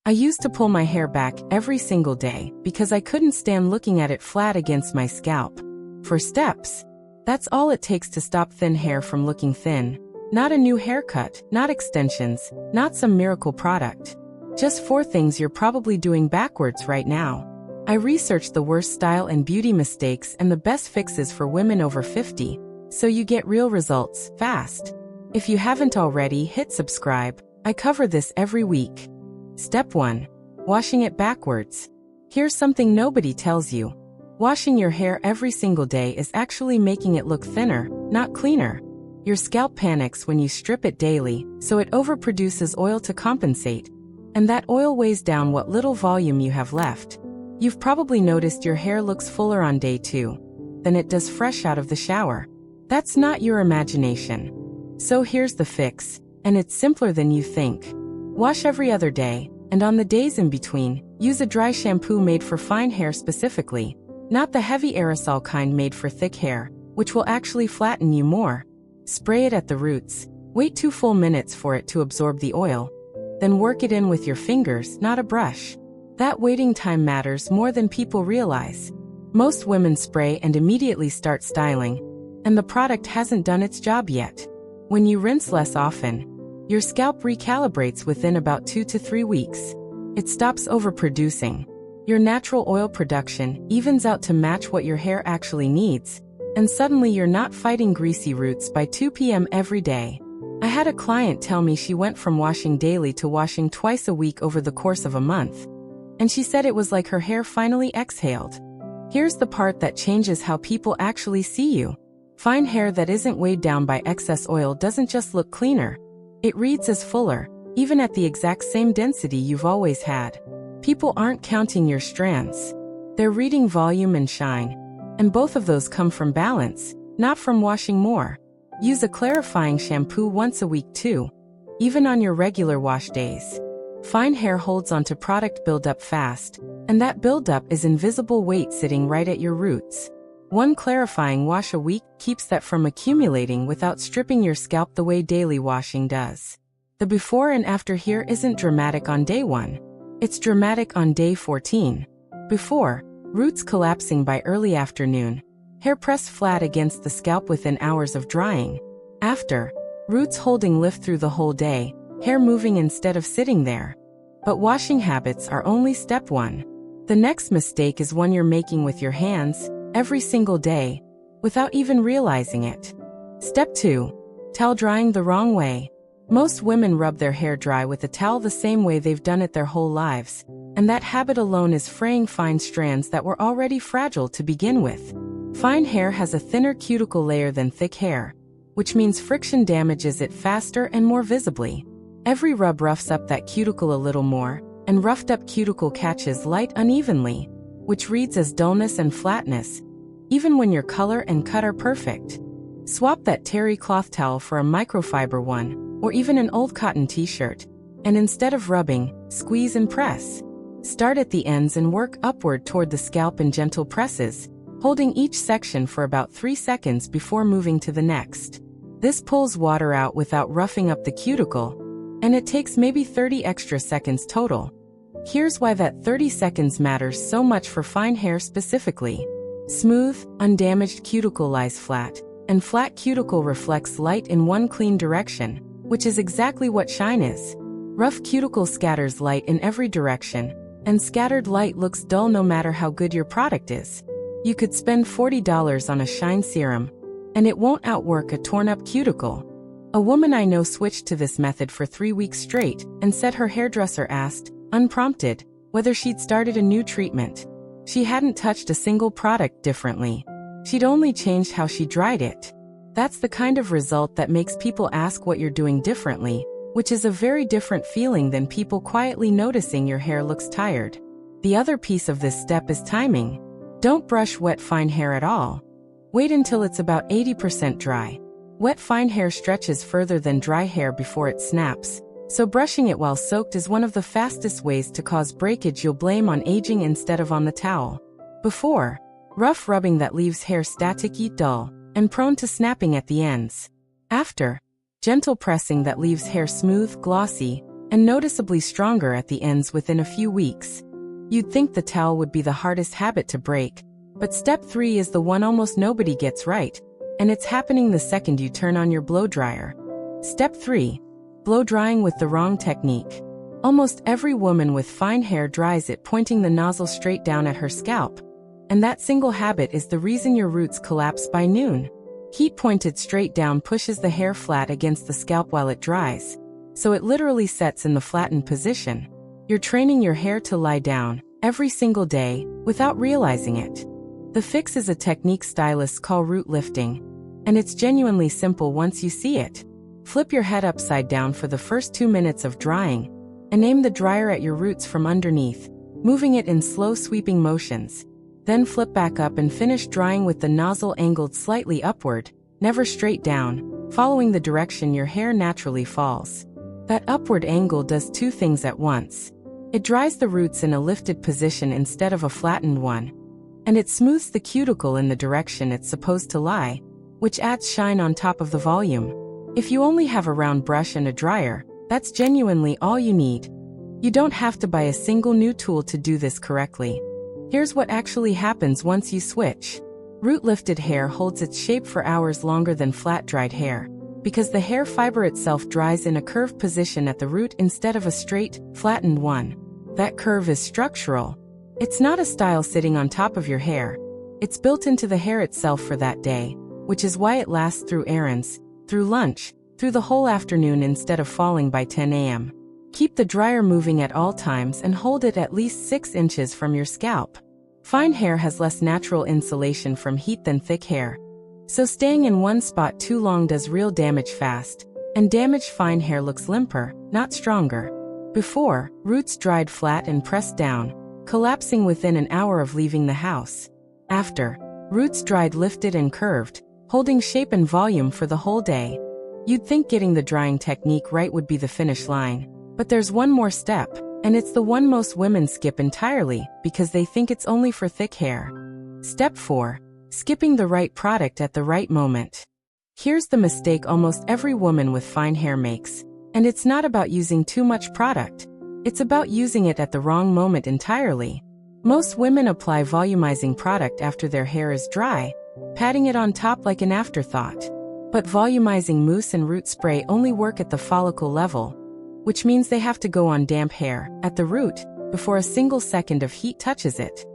I used to pull my hair back every single day because I couldn't stand looking at it flat against my scalp. 4 steps. That's all it takes to stop thin hair from looking thin. Not a new haircut, not extensions, not some miracle product. Just 4 things you're probably doing backwards right now. I researched the worst style and beauty mistakes and the best fixes for women over 50, so you get real results, fast. If you haven't already, hit subscribe. I cover this every week. Step 1. Washing it backwards. Here's something nobody tells you. Washing your hair every single day is actually making it look thinner, not cleaner. Your scalp panics when you strip it daily, so it overproduces oil to compensate. And that oil weighs down what little volume you have left. You've probably noticed your hair looks fuller on day 2 than it does fresh out of the shower. That's not your imagination. So here's the fix, and it's simpler than you think. Wash every other day, and on the days in between, use a dry shampoo made for fine hair specifically, not the heavy aerosol kind made for thick hair, which will actually flatten you more. Spray it at the roots. Wait 2 full minutes for it to absorb the oil. Then work it in with your fingers, not a brush. That waiting time matters more than people realize. Most women spray and immediately start styling, and the product hasn't done its job yet. When you rinse less often, your scalp recalibrates within about 2 to 3 weeks. It stops overproducing. Your natural oil production evens out to match what your hair actually needs, and suddenly you're not fighting greasy roots by 2 p.m. every day. I had a client tell me she went from washing daily to washing twice a week over the course of a month. And she said it was like her hair finally exhaled. Here's the part that changes how people actually see you. Fine hair that isn't weighed down by excess oil doesn't just look cleaner. It reads as fuller, even at the exact same density you've always had. People aren't counting your strands. They're reading volume and shine. And both of those come from balance, not from washing more. Use a clarifying shampoo once a week too, even on your regular wash days. Fine hair holds onto product buildup fast, and that buildup is invisible weight sitting right at your roots. 1 clarifying wash a week keeps that from accumulating without stripping your scalp the way daily washing does. The before and after here isn't dramatic on day 1. It's dramatic on day 14. Before, roots collapsing by early afternoon. Hair pressed flat against the scalp within hours of drying. After, roots holding lift through the whole day, hair moving instead of sitting there. But washing habits are only step 1. The next mistake is one you're making with your hands, every single day, without even realizing it. Step 2. Towel drying the wrong way. Most women rub their hair dry with a towel the same way they've done it their whole lives, and that habit alone is fraying fine strands that were already fragile to begin with. Fine hair has a thinner cuticle layer than thick hair, which means friction damages it faster and more visibly. Every rub roughs up that cuticle a little more, and roughed up cuticle catches light unevenly, which reads as dullness and flatness, even when your color and cut are perfect. Swap that terry cloth towel for a microfiber one, or even an old cotton t-shirt, and instead of rubbing, squeeze and press. Start at the ends and work upward toward the scalp in gentle presses, holding each section for about 3 seconds before moving to the next. This pulls water out without roughing up the cuticle, and it takes maybe 30 extra seconds total. Here's why that 30 seconds matters so much for fine hair specifically. Smooth, undamaged cuticle lies flat, and flat cuticle reflects light in one clean direction, which is exactly what shine is. Rough cuticle scatters light in every direction, and scattered light looks dull no matter how good your product is. You could spend $40 on a shine serum, and it won't outwork a torn-up cuticle. A woman I know switched to this method for 3 weeks straight and said her hairdresser asked, unprompted, whether she'd started a new treatment. She hadn't touched a single product differently. She'd only changed how she dried it. That's the kind of result that makes people ask what you're doing differently, which is a very different feeling than people quietly noticing your hair looks tired. The other piece of this step is timing. Don't brush wet fine hair at all. Wait until it's about 80% dry. Wet fine hair stretches further than dry hair before it snaps, so brushing it while soaked is one of the fastest ways to cause breakage you'll blame on aging instead of on the towel. Before, rough rubbing that leaves hair staticky, dull, and prone to snapping at the ends. After, gentle pressing that leaves hair smooth, glossy, and noticeably stronger at the ends within a few weeks. You'd think the towel would be the hardest habit to break, but step 3 is the one almost nobody gets right, and it's happening the second you turn on your blow dryer. Step 3. Blow drying with the wrong technique. Almost every woman with fine hair dries it pointing the nozzle straight down at her scalp, and that single habit is the reason your roots collapse by noon. Heat pointed straight down pushes the hair flat against the scalp while it dries, so it literally sets in the flattened position. You're training your hair to lie down every single day without realizing it. The fix is a technique stylists call root lifting, and it's genuinely simple once you see it. Flip your head upside down for the first 2 minutes of drying, and aim the dryer at your roots from underneath, moving it in slow sweeping motions. Then flip back up and finish drying with the nozzle angled slightly upward, never straight down, following the direction your hair naturally falls. That upward angle does 2 things at once. It dries the roots in a lifted position instead of a flattened one, and it smooths the cuticle in the direction it's supposed to lie, which adds shine on top of the volume. If you only have a round brush and a dryer, that's genuinely all you need. You don't have to buy a single new tool to do this correctly. Here's what actually happens once you switch. Root-lifted hair holds its shape for hours longer than flat-dried hair, because the hair fiber itself dries in a curved position at the root instead of a straight, flattened one. That curve is structural. It's not a style sitting on top of your hair. It's built into the hair itself for that day, which is why it lasts through errands, through lunch, through the whole afternoon instead of falling by 10 a.m. Keep the dryer moving at all times and hold it at least 6 inches from your scalp. Fine hair has less natural insulation from heat than thick hair, so staying in one spot too long does real damage fast, and damaged fine hair looks limper, not stronger. Before, roots dried flat and pressed down, collapsing within an hour of leaving the house. After, roots dried lifted and curved, holding shape and volume for the whole day. You'd think getting the drying technique right would be the finish line, but there's one more step, and it's the one most women skip entirely because they think it's only for thick hair. Step 4. Skipping the right product at the right moment. Here's the mistake almost every woman with fine hair makes, and it's not about using too much product. It's about using it at the wrong moment entirely. Most women apply volumizing product after their hair is dry, patting it on top like an afterthought. But volumizing mousse and root spray only work at the follicle level, which means they have to go on damp hair, at the root, before a single second of heat touches it.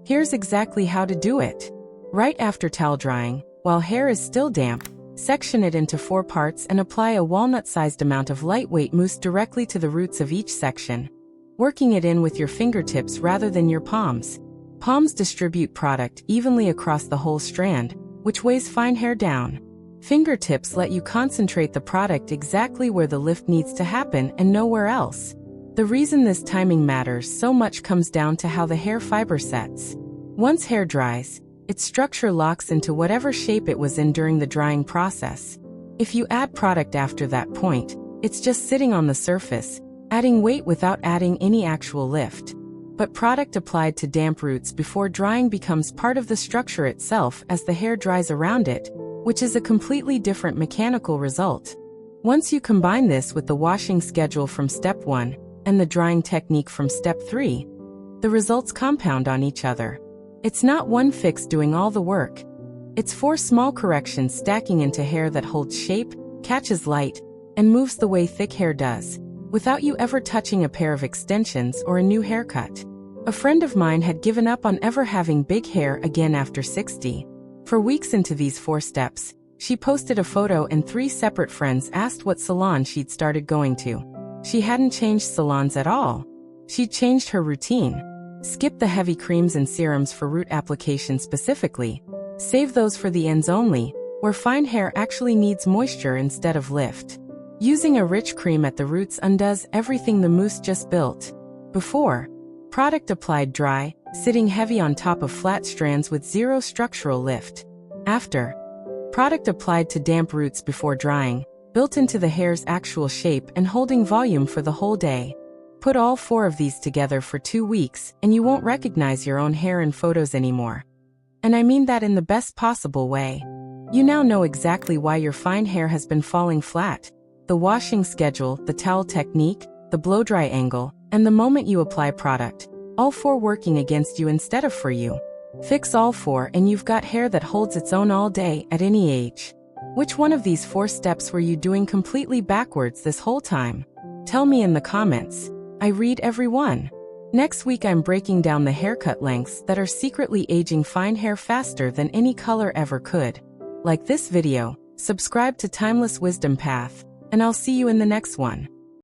Here's exactly how to do it. Right after towel drying, while hair is still damp, section it into 4 parts and apply a walnut-sized amount of lightweight mousse directly to the roots of each section, working it in with your fingertips rather than your palms. Palms distribute product evenly across the whole strand, which weighs fine hair down. Fingertips let you concentrate the product exactly where the lift needs to happen and nowhere else. The reason this timing matters so much comes down to how the hair fiber sets. Once hair dries, its structure locks into whatever shape it was in during the drying process. If you add product after that point, it's just sitting on the surface, adding weight without adding any actual lift. But product applied to damp roots before drying becomes part of the structure itself as the hair dries around it, which is a completely different mechanical result. Once you combine this with the washing schedule from step 1 and the drying technique from step 3, the results compound on each other. It's not one fix doing all the work. It's 4 small corrections stacking into hair that holds shape, catches light, and moves the way thick hair does, without you ever touching a pair of extensions or a new haircut. A friend of mine had given up on ever having big hair again after 60. For weeks into these 4 steps, she posted a photo and 3 separate friends asked what salon she'd started going to. She hadn't changed salons at all. She'd changed her routine. Skip the heavy creams and serums for root application specifically. Save those for the ends only, where fine hair actually needs moisture instead of lift. Using a rich cream at the roots undoes everything the mousse just built. Before, product applied dry, sitting heavy on top of flat strands with 0 structural lift. After, product applied to damp roots before drying, built into the hair's actual shape and holding volume for the whole day. Put all 4 of these together for 2 weeks and you won't recognize your own hair in photos anymore. And I mean that in the best possible way. You now know exactly why your fine hair has been falling flat. The washing schedule, the towel technique, the blow-dry angle, and the moment you apply product, all 4 working against you instead of for you. Fix all 4 and you've got hair that holds its own all day, at any age. Which one of these 4 steps were you doing completely backwards this whole time? Tell me in the comments. I read every one. Next week I'm breaking down the haircut lengths that are secretly aging fine hair faster than any color ever could. Like this video, subscribe to Timeless Wisdom Path, and I'll see you in the next one.